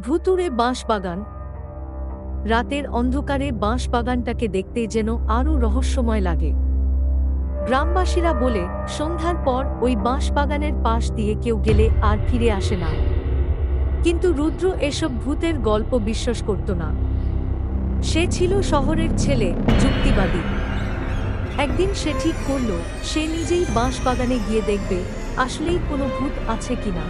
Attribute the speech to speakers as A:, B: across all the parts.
A: ভুতুড়ে বাঁশবাগান। রাতের অন্ধকারে বাঁশবাগানটাকে দেখতে যেন আরও রহস্যময় লাগে। গ্রামবাসীরা বলে সন্ধ্যার পর ওই বাঁশবাগানের পাশ দিয়ে কেউ গেলে আর ফিরে আসে না। কিন্তু রুদ্র এসব ভূতের গল্প বিশ্বাস করত না। সে ছিল শহরের ছেলে, যুক্তিবাদী। একদিন সে ঠিক করল সে নিজেই বাঁশবাগানে গিয়ে দেখবে আসলেই কোনো ভূত আছে কিনা।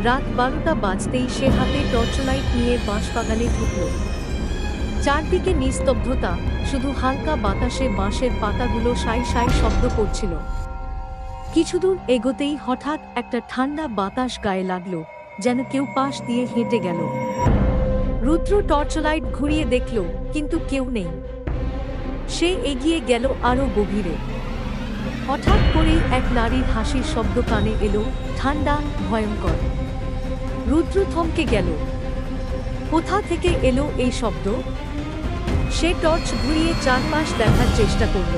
A: রাত 12টা বাজতেই সে হাতে টর্চলাইট নিয়ে বাঁশবাগানে ঢুকল। চারদিকে নিস্তব্ধতা, শুধু হালকা বাতাসে বাঁশের পাতাগুলো সাই সাই শব্দ করছিল। কিছুদূর এগোতেই হঠাৎ একটা ঠান্ডা বাতাস গায়ে লাগল, যেন কেউ পাশ দিয়ে হেঁটে গেল। রুদ্র টর্চলাইট ঘুরিয়ে দেখল, কিন্তু কেউ নেই। সে এগিয়ে গেল আরো গভীরে। হঠাৎ করেই এক নারীর হাসির শব্দ কানে এলো, ঠান্ডা, ভয়ঙ্কর। রুদ্র থমকে গেল। কোথা থেকে এলো এই শব্দ? সে টর্চ ঘুরিয়ে চারপাশ দেখার চেষ্টা করল।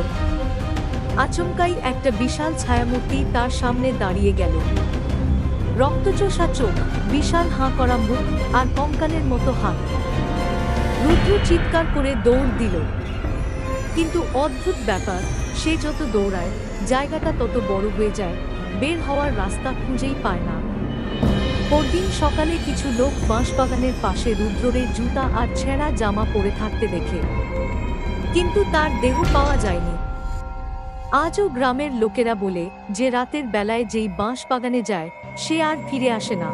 A: আচমকাই একটা বিশাল ছায়ামূর্তি তার সামনে দাঁড়িয়ে গেল। রক্তচোষা চোখ, বিশাল হাঁ করা মুখ আর কঙ্কালের মতো হাত। রুদ্র চিৎকার করে দৌড় দিল। কিন্তু অদ্ভুত ব্যাপার, সে যত দৌড়ায় জায়গাটা তত বড় হয়ে যায়, বের হওয়ার রাস্তা খুঁজেই পায় না। পরদিন সকালে কিছু লোক বাঁশবাগানের পাশে রুদ্রের জুতা আর ছেঁড়া জামা পরে থাকতে দেখে, কিন্তু তার দেহ পাওয়া যায়নি। আজও গ্রামের লোকেরা বলে যে রাতের বেলায় যেই বাঁশবাগানে যায় সে আর ফিরে আসে না।